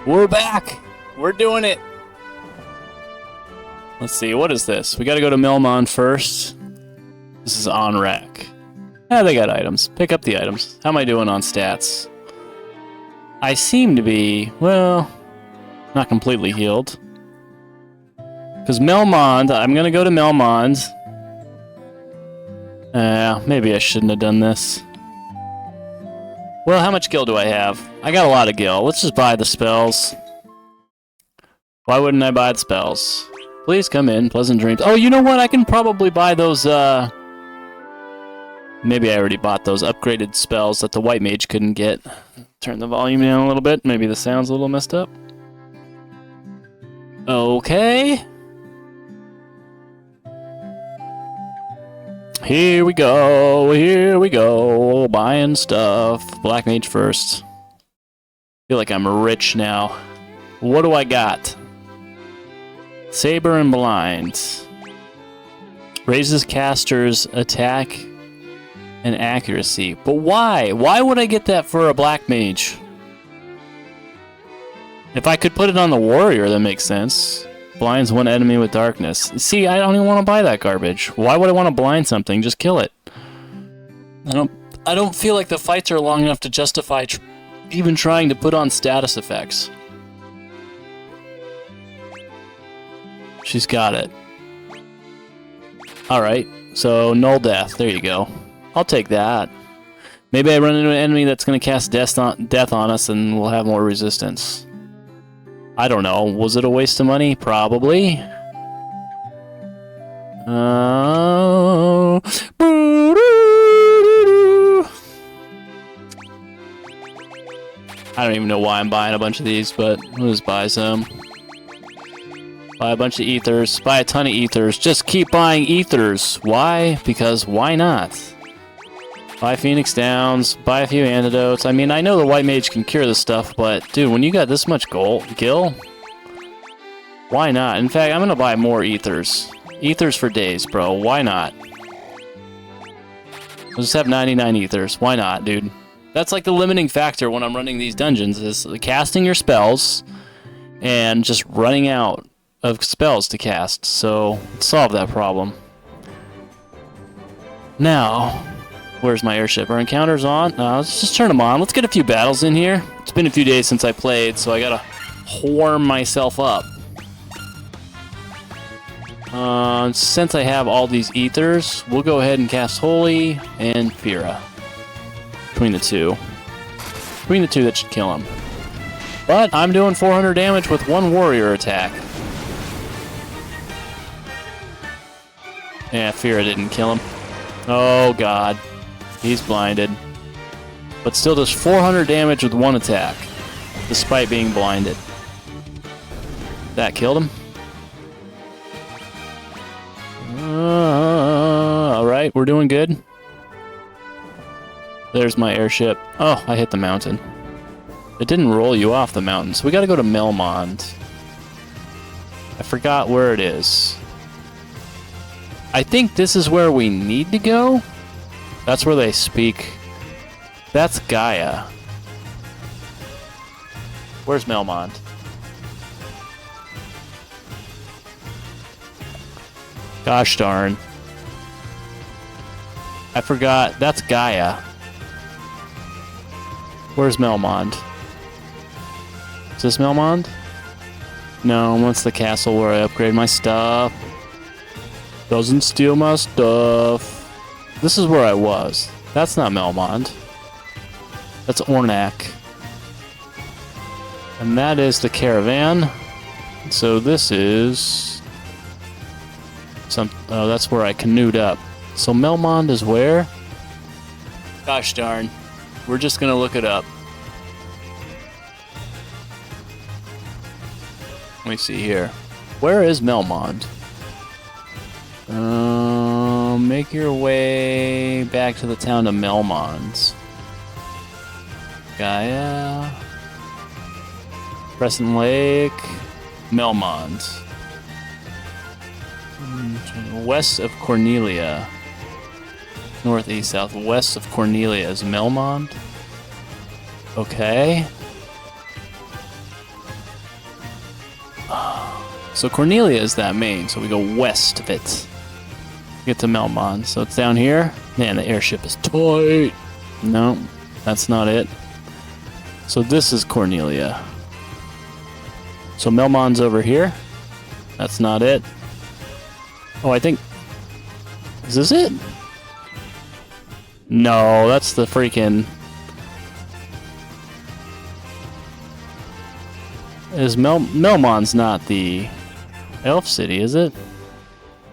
We're back! We're doing it! Let's see, what is this? We gotta go to Melmond first. This is on rack. Ah, they got items. Pick up the items. How am I doing on stats? I seem to be, well, not completely healed. Because Melmond, I'm gonna go to Melmond. Maybe I shouldn't have done this. Well, how much gil do I have? I got a lot of gil. Let's just buy the spells. Why wouldn't I buy the spells? Please come in, pleasant dreams. Oh, you know what? I can probably buy those, maybe I already bought those upgraded spells that the white mage couldn't get. Turn the volume down a little bit. Maybe the sound's a little messed up. Okay. Here we go, buying stuff. Black mage first. Feel like I'm rich now. What do I got? Saber and blind. Raises caster's attack and accuracy. But why? Why would I get that for a black mage? If I could put it on the warrior, that makes sense. Blinds one enemy with darkness. See, I don't even want to buy that garbage. Why would I want to blind something? Just kill it. I don't feel like the fights are long enough to justify even trying to put on status effects. She's got it. Alright, so null death. There you go. I'll take that. Maybe I run into an enemy that's going to cast death on us and we'll have more resistance. I don't know. Was it a waste of money? Probably. I don't even know why I'm buying a bunch of these, but we'll just buy some. Buy a bunch of ethers. Buy a ton of ethers. Just keep buying ethers. Why? Because why not? Buy Phoenix Downs, buy a few antidotes. I mean, I know the white mage can cure this stuff, but dude, when you got this much gil, why not? In fact, I'm gonna buy more ethers. Ethers for days, bro. Why not? We'll just have 99 ethers. Why not, dude? That's like the limiting factor when I'm running these dungeons, is casting your spells and just running out of spells to cast. So, let's solve that problem. Now, where's my airship? Our encounter's on? No, let's just turn them on. Let's get a few battles in here. It's been a few days since I played, so I gotta warm myself up. Since I have all these ethers, we'll go ahead and cast Holy and Fira. Between the two. Between the two, that should kill him. But I'm doing 400 damage with one warrior attack. Yeah, Fira didn't kill him. Oh god. He's blinded. But still does 400 damage with one attack, despite being blinded. That killed him. Alright, we're doing good. There's my airship. Oh, I hit the mountain. It didn't roll you off the mountain, so we gotta go to Melmond. I forgot where it is. I think this is where we need to go. That's where they speak. That's Gaia. Where's Melmond? Gosh darn. I forgot. That's Gaia. Where's Melmond? Is this Melmond? No, that's the castle where I upgrade my stuff. Doesn't steal my stuff. This is where I was. That's not Melmond. That's Ornak. And that is the caravan. So this is... oh, that's where I canoed up. So Melmond is where? Gosh darn. We're just gonna look it up. Let me see here. Where is Melmond? Make your way back to the town of Melmond. Gaia. Crescent Lake. Melmond. West of Cornelia. Northeast, southwest of Cornelia is Melmond. Okay. So Cornelia is that main, so we go west of it. Get to Melmon. So it's down here. Man, the airship is tight. No, that's not it. So this is Cornelia. So Melmon's over here. That's not it. Oh, I think... Is this it? No, that's the freaking... Melmon's not the elf city, is it?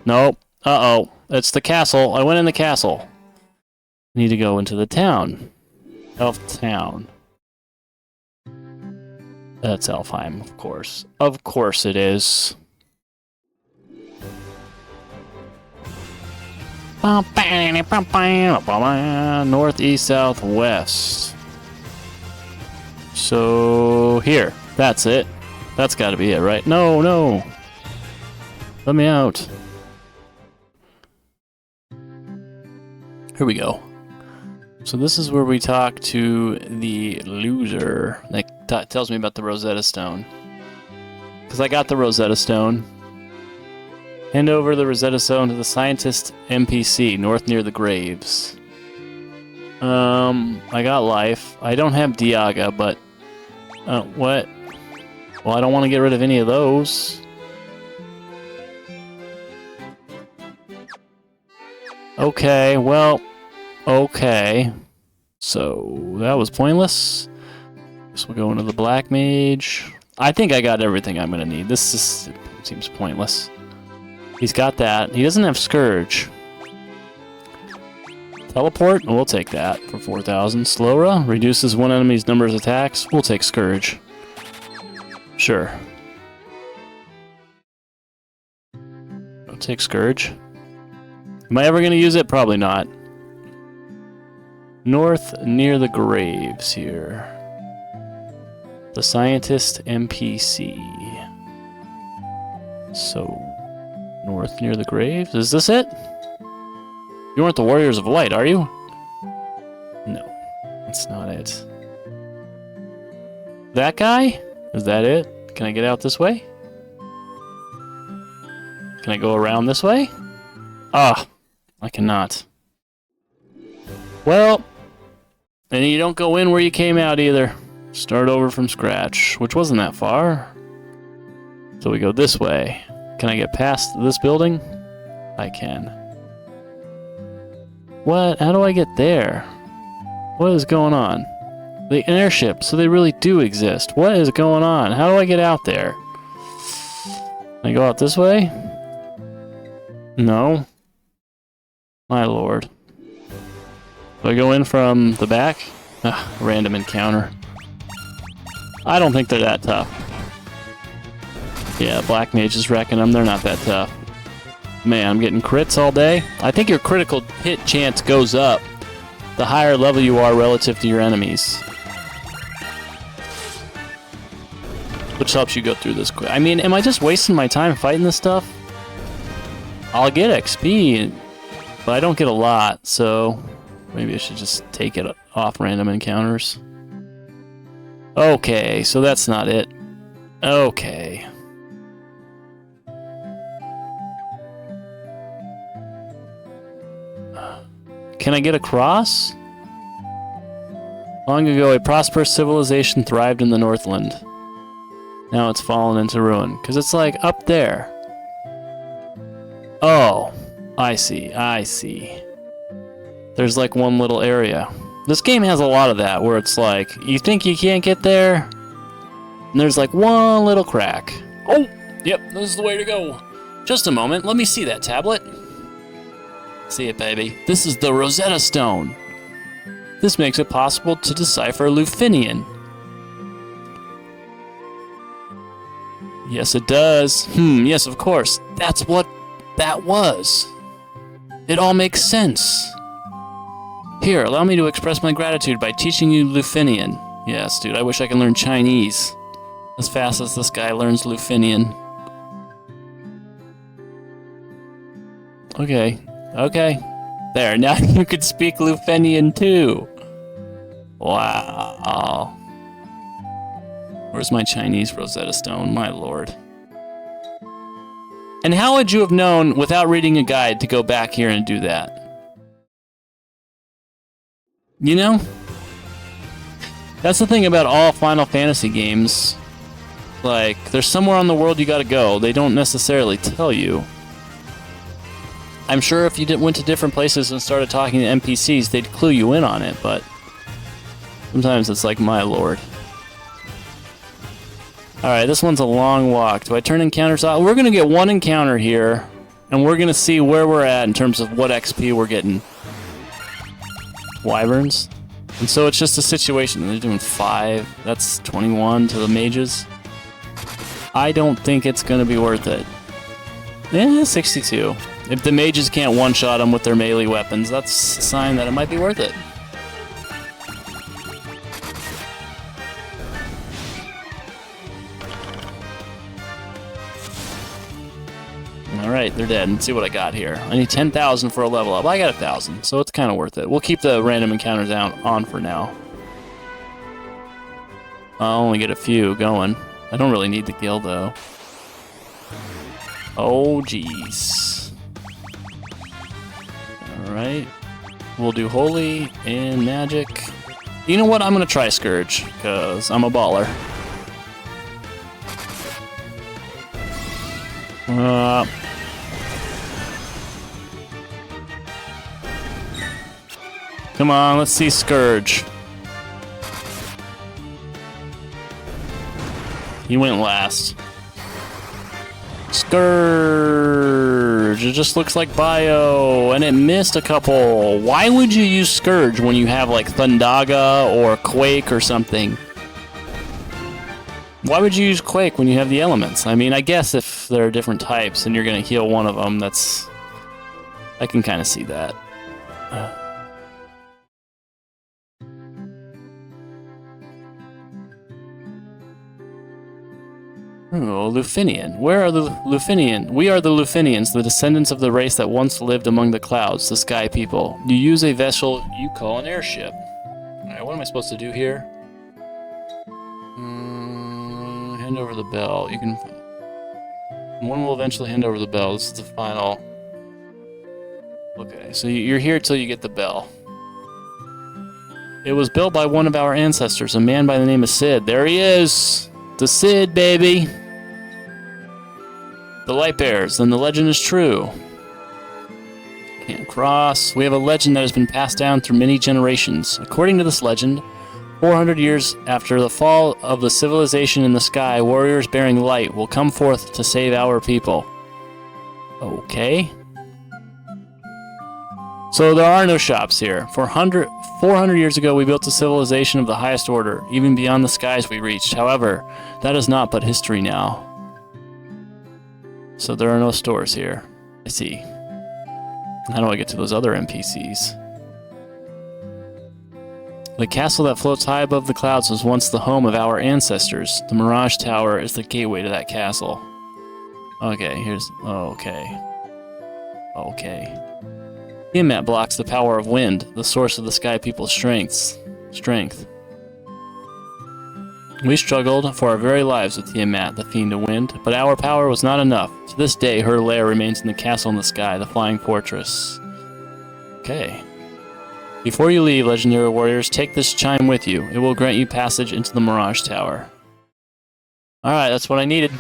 Nope. Uh-oh. It's the castle. I went in the castle. Need to go into the town. Elf town. That's Elfheim, of course. Of course it is. North, east, south, west. So here. That's it. That's got to be it, right? No, no. Let me out. Here we go. So this is where we talk to the loser. That tells me about the Rosetta Stone. Because I got the Rosetta Stone. Hand over the Rosetta Stone to the scientist NPC, north near the graves. I got life. I don't have Diaga, but... what? Well, I don't want to get rid of any of those. Okay, well... Okay. So, that was pointless. Guess we'll go into the Black Mage. I think I got everything I'm gonna need. This seems pointless. He's got that. He doesn't have Scourge. Teleport? We'll take that for 4,000. Slowra? Reduces one enemy's number of attacks. We'll take Scourge. Sure. I'll take Scourge. Am I ever going to use it? Probably not. North near the graves here. The scientist NPC. So, north near the graves? Is this it? You aren't the Warriors of Light, are you? No, that's not it. That guy? Is that it? Can I get out this way? Can I go around this way? Ah, I cannot. Well, and you don't go in where you came out either. Start over from scratch, which wasn't that far. So we go this way. Can I get past this building? I can. What? How do I get there? What is going on? The airship, so they really do exist. What is going on? How do I get out there? Can I go out this way? No. My lord. Do I go in from the back? Ugh, random encounter. I don't think they're that tough. Yeah, Black Mage is wrecking them. They're not that tough. Man, I'm getting crits all day. I think your critical hit chance goes up the higher level you are relative to your enemies. Which helps you go through this quick. I mean, am I just wasting my time fighting this stuff? I'll get XP, but I don't get a lot, so maybe I should just take it off random encounters. Okay, so that's not it. Okay. Can I get across? Long ago, a prosperous civilization thrived in the Northland. Now it's fallen into ruin, because it's like up there. Oh, I see, I see. There's like one little area. This game has a lot of that, where it's like, you think you can't get there, and there's like one little crack. Oh, yep, this is the way to go. Just a moment, let me see that tablet. See it, baby. This is the Rosetta Stone. This makes it possible to decipher Lufinian. Yes, it does. Yes, of course. That's what that was. It all makes sense. Here, allow me to express my gratitude by teaching you Lufinian. Yes, dude, I wish I could learn Chinese as fast as this guy learns Lufinian. Okay. Okay. There, now you could speak Lufinian too. Wow. Where's my Chinese Rosetta Stone? My lord. And how would you have known without reading a guide to go back here and do that? You know? That's the thing about all Final Fantasy games. Like, there's somewhere on the world you gotta go. They don't necessarily tell you. I'm sure if you went to different places and started talking to NPCs, they'd clue you in on it, but sometimes it's like, my lord. Alright, this one's a long walk. Do I turn encounters off? We're gonna get one encounter here, and we're gonna see where we're at in terms of what XP we're getting. Wyverns? And so it's just a situation. They're doing 5. That's 21 to the mages. I don't think it's gonna be worth it. 62. If the mages can't one-shot them with their melee weapons, that's a sign that it might be worth it. Alright, they're dead. Let's see what I got here. I need 10,000 for a level up. I got 1,000, so it's kind of worth it. We'll keep the random encounters on for now. I'll only get a few going. I don't really need the guild, though. Oh, jeez. Alright. We'll do Holy and Magic. You know what? I'm going to try Scourge, because I'm a baller. Come on, let's see Scourge. He went last. Scourge! It just looks like Bio, and it missed a couple. Why would you use Scourge when you have like Thundaga or Quake or something? Why would you use Quake when you have the elements? I mean, I guess if there are different types and you're gonna heal one of them, that's... I can kind of see that. Oh, Lufinian. Where are the Lufinian? We are the Lufinians, the descendants of the race that once lived among the clouds, the sky people. You use a vessel you call an airship. Alright, what am I supposed to do here? Hand over the bell. You can... One will eventually hand over the bell. This is the final... Okay, so you're here till you get the bell. It was built by one of our ancestors, a man by the name of Sid. There he is! The Sid, baby! The light bears, then the legend is true. Can't cross. We have a legend that has been passed down through many generations. According to this legend, 400 years after the fall of the civilization in the sky, warriors bearing light will come forth to save our people. Okay. So there are no shops here. 400 years ago, we built a civilization of the highest order, even beyond the skies we reached. However, that is not but history now. So there are no stores here. I see. How do I get to those other NPCs? The castle that floats high above the clouds was once the home of our ancestors. The Mirage Tower is the gateway to that castle. Okay, here's... Okay. Okay. Tiamat blocks the power of wind, the source of the Sky People's strength. We struggled for our very lives with Tiamat, the Fiend of Wind, but our power was not enough. To this day, her lair remains in the castle in the sky, the Flying Fortress. Okay. Before you leave, legendary warriors, take this chime with you. It will grant you passage into the Mirage Tower. Alright, that's what I needed.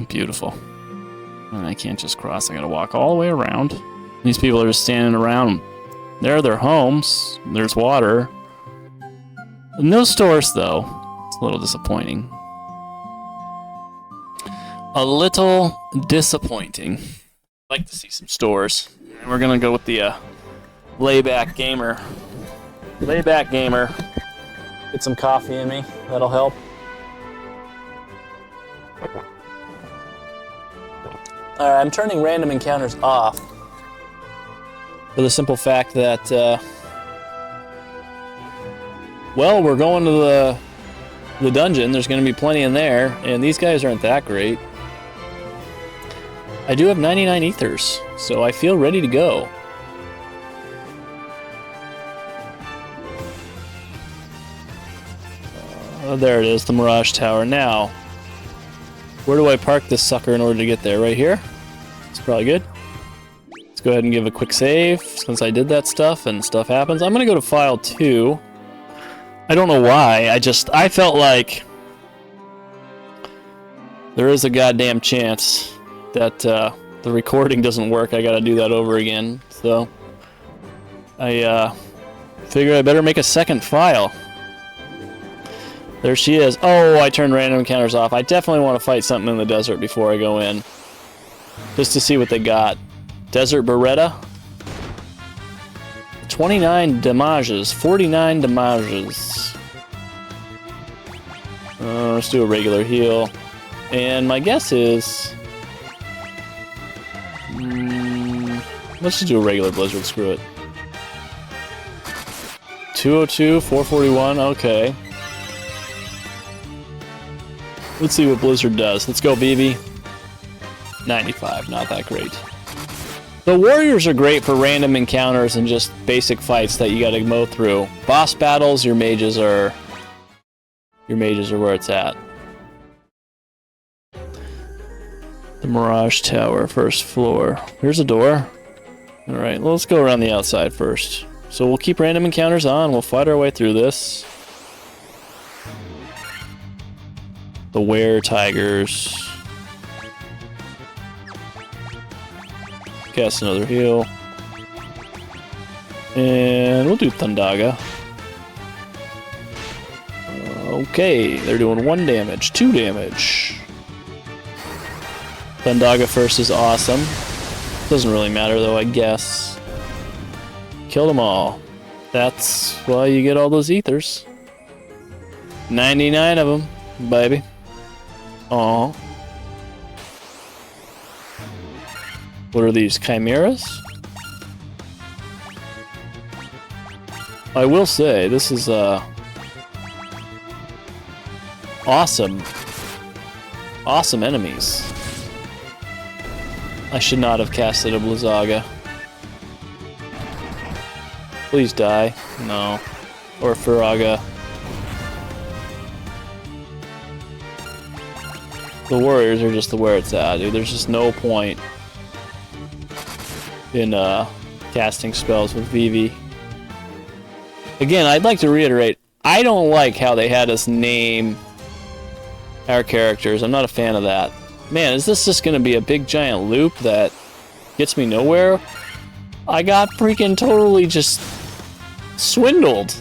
Beautiful. And I can't just cross, I gotta walk all the way around. These people are just standing around. There are their homes. There's water. No stores, though. It's a little disappointing. A little disappointing. I'd like to see some stores. We're gonna go with the layback gamer. Layback gamer. Get some coffee in me. That'll help. Alright, I'm turning random encounters off. For the simple fact that, well, we're going to the dungeon. There's going to be plenty in there, and these guys aren't that great. I do have 99 ethers, so I feel ready to go. Oh, there it is, the Mirage Tower. Now, where do I park this sucker in order to get there? Right here? It's probably good. Let's go ahead and give a quick save since I did that stuff and stuff happens. I'm gonna go to file 2. I don't know why. I felt like there is a goddamn chance that the recording doesn't work. I gotta do that over again. So I figured I better make a second file. There she is. Oh, I turned random encounters off. I definitely want to fight something in the desert before I go in. Just to see what they got. Desert Beretta. 29 damages. 49 damages. Let's do a regular heal. And my guess is... let's just do a regular Blizzard. Screw it. 202, 441. Okay. Let's see what Blizzard does. Let's go, BB. 95, not that great. The warriors are great for random encounters and just basic fights that you gotta mow through. Boss battles, your mages are where it's at. The Mirage Tower, first floor. Here's a door. Alright, well, let's go around the outside first. So we'll keep random encounters on, we'll fight our way through this. The were-tigers. Cast another heal. And we'll do Thundaga. Okay, they're doing 1 damage, 2 damage. Thundaga first is awesome. Doesn't really matter though, I guess. Killed them all. That's why you get all those ethers. 99 of them, baby. Aww. What are these, chimeras? I will say, this is, awesome. Awesome enemies. I should not have casted a Blizzaga. Please die. No. Or Firaga. The warriors are just where it's at, dude. There's just no point in casting spells with Vivi. Again, I'd like to reiterate, I don't like how they had us name our characters. I'm not a fan of that. Man, is this just gonna be a big giant loop that gets me nowhere? I got freaking totally just swindled.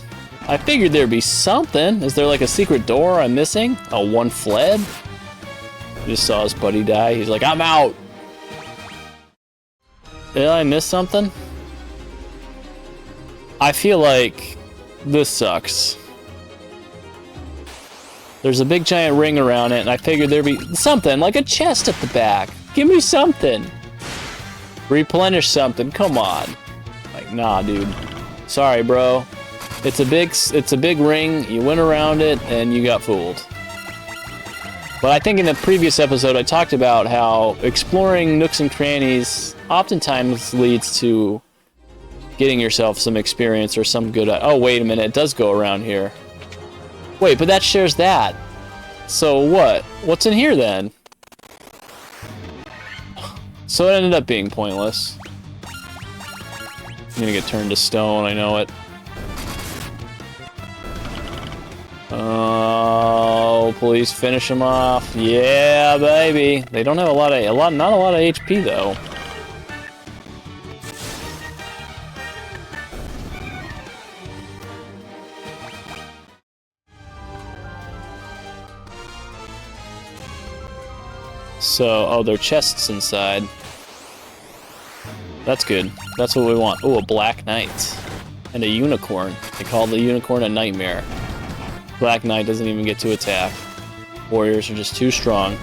I figured there'd be something. Is there like a secret door I'm missing? Oh, one fled? Just saw his buddy die. He's like, I'm out! Did I miss something? I feel like this sucks. There's a big giant ring around it, and I figured there'd be something, like a chest at the back. Give me something. Replenish something, come on. Like, nah, dude. Sorry, bro. It's a big ring, you went around it, and you got fooled. But I think in the previous episode I talked about how exploring nooks and crannies oftentimes leads to getting yourself some experience or some good... Oh, wait a minute, it does go around here. Wait, but that shares that. So what? What's in here then? So it ended up being pointless. I'm gonna get turned to stone, I know it. Oh, please finish him off. Yeah, baby. They don't have not a lot of HP though. So, oh, there are chests inside. That's good. That's what we want. Oh, a Black Knight. And a unicorn. They call the unicorn a nightmare. Black Knight doesn't even get to attack. Warriors are just too strong.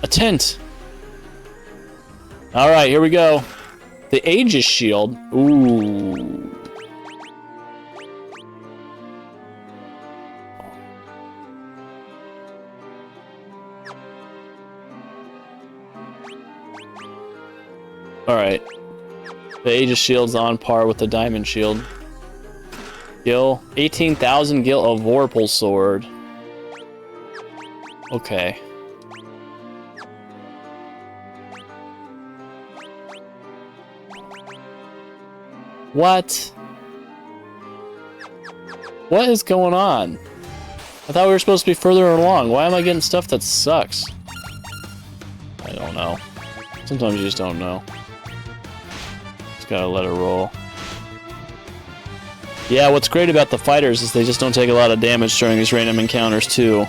A tent! Alright, here we go. The Aegis Shield. Ooh. Alright. The Aegis Shield's on par with the Diamond Shield. Gil. 18,000 Gil of Vorpal Sword. Okay. What? What is going on? I thought we were supposed to be further along. Why am I getting stuff that sucks? I don't know. Sometimes you just don't know. Just gotta let it roll. Yeah, what's great about the fighters is they just don't take a lot of damage during these random encounters, too.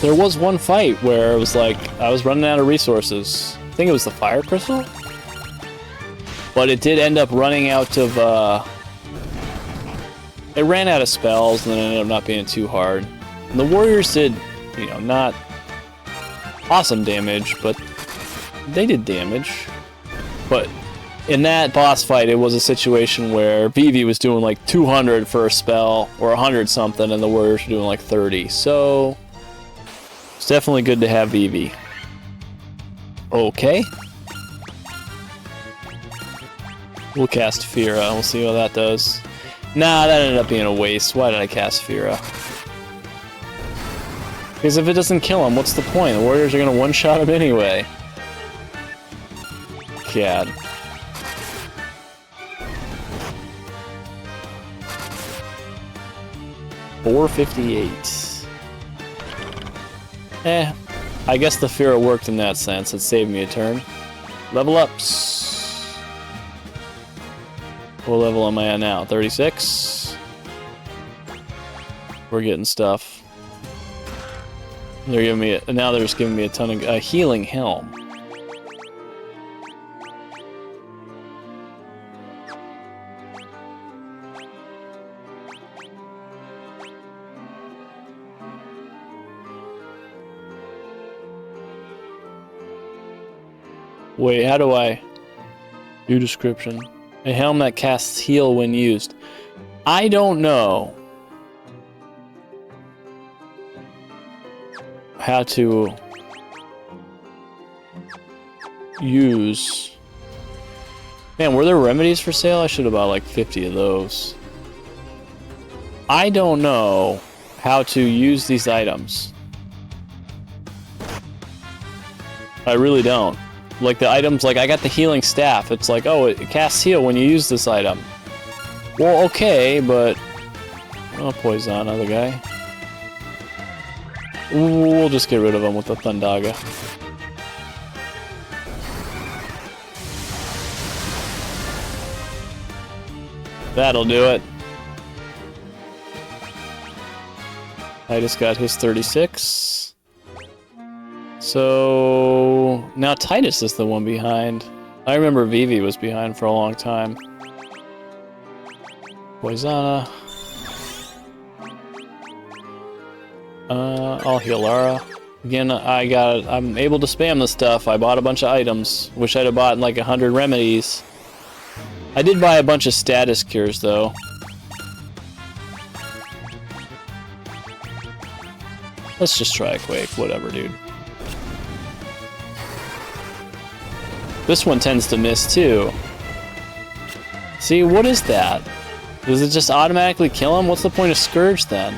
There was one fight where it was like, I was running out of resources. I think it was the Fire Crystal? But it did end up running out of, it ran out of spells, and then it ended up not being too hard. And the warriors did, you know, not awesome damage, but they did damage. But in that boss fight, it was a situation where Vivi was doing like 200 for a spell, or 100 something, and the warriors were doing like 30. So it's definitely good to have Vivi. Okay. We'll cast Fira. We'll see how that does. Nah, that ended up being a waste. Why did I cast Fira? Because if it doesn't kill him, what's the point? The warriors are going to one-shot him anyway. God. $458. I guess the Fira worked in that sense. It saved me a turn. Level ups. What level am I at now? 36? We're getting stuff. They're giving me now they're just giving me a ton of healing helm. Wait, how do I do description? A helm that casts heal when used. I don't know how to use. Man, were there remedies for sale? I should have bought like 50 of those. I don't know how to use these items. I really don't. Like the items, like I got the healing staff. It's like, oh, it casts heal when you use this item. Well, okay, but oh, poison other guy. We'll just get rid of him with the Thundaga. That'll do it. I just got his 36. So now Titus is the one behind. I remember Vivi was behind for a long time. Poisana. I'll heal Lara. Again, I'm able to spam this stuff. I bought a bunch of items. Wish I'd have bought like 100 remedies. I did buy a bunch of status cures though. Let's just try a Quake, whatever, dude. This one tends to miss too. See, what is that? Does it just automatically kill him? What's the point of Scourge then?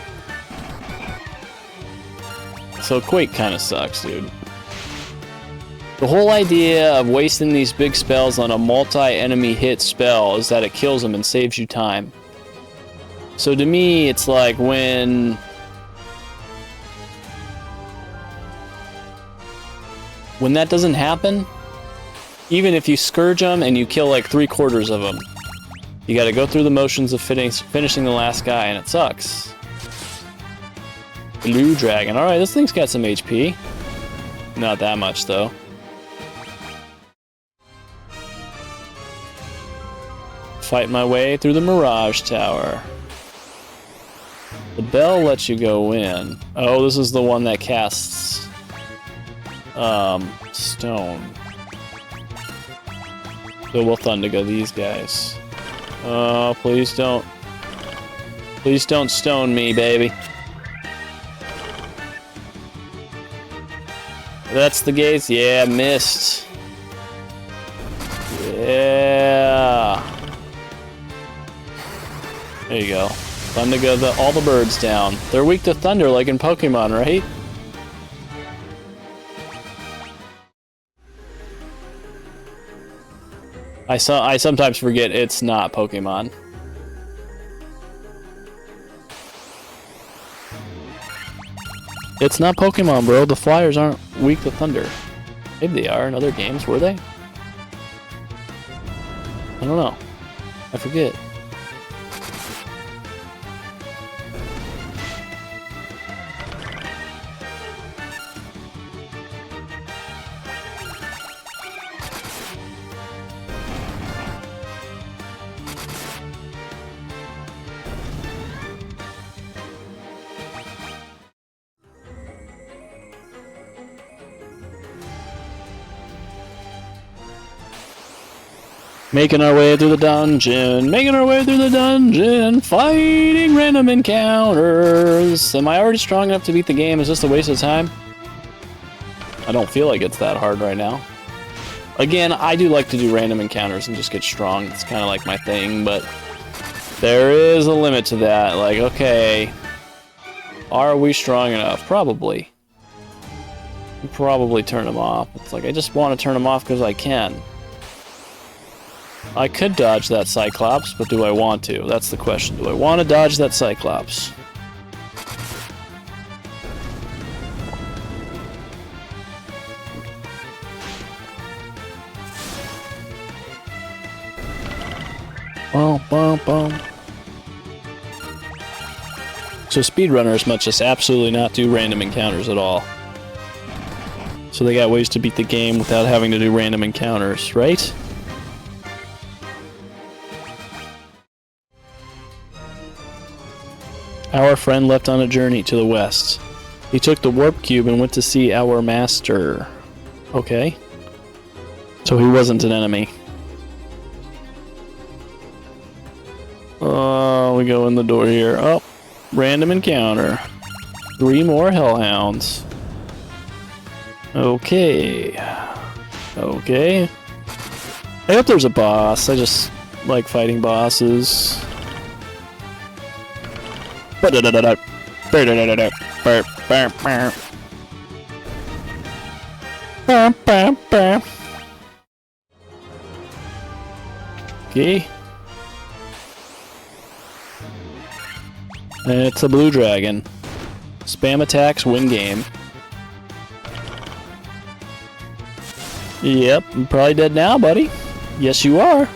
So Quake kind of sucks, dude. The whole idea of wasting these big spells on a multi-enemy hit spell is that it kills them and saves you time. So to me, it's like when that doesn't happen, even if you Scourge them and you kill like 3/4 of them, you gotta go through the motions of finishing the last guy, and it sucks. Blue Dragon. Alright, this thing's got some HP. Not that much, though. Fight my way through the Mirage Tower. The bell lets you go in. Oh, this is the one that casts stone. So we'll Thundaga these guys. Oh, please don't. Please don't stone me, baby. That's the gates. Yeah, missed. Yeah. There you go. Time to go all the birds down. They're weak to thunder like in Pokemon, right? I sometimes forget it's not Pokemon. It's not Pokemon, bro. The flyers aren't weak to thunder. Maybe they are in other games, were they? I don't know. I forget. Making our way through the dungeon, fighting random encounters. Am I already strong enough to beat the game? Is this a waste of time? I don't feel like it's that hard right now. Again, I do like to do random encounters and just get strong. It's kind of like my thing, but there is a limit to that. Like, okay, are we strong enough? Probably. You probably turn them off. It's like, I just want to turn them off because I can. I could dodge that Cyclops, but do I want to? That's the question. Do I want to dodge that Cyclops? Boom, boom, boom. So speedrunners must just absolutely not do random encounters at all. So they got ways to beat the game without having to do random encounters, right? Our friend left on a journey to the west. He took the warp cube and went to see our master. Okay. So he wasn't an enemy. Oh, we go in the door here. Oh, random encounter. 3 more hellhounds. Okay. Okay. I hope there's a boss. I just like fighting bosses. Okay. It's a blue dragon. Spam attacks, win game. Yep, I'm probably dead now, buddy. Yes, you are.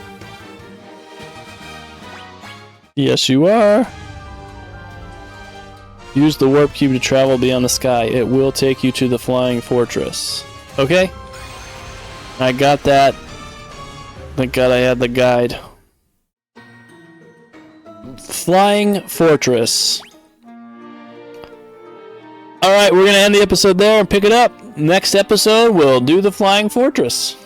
Yes, you are. Use the warp cube to travel beyond the sky. It will take you to the flying fortress. Okay. I got that. Thank God I had the guide. Flying fortress. Alright, we're going to end the episode there and pick it up. Next episode, we'll do the flying fortress.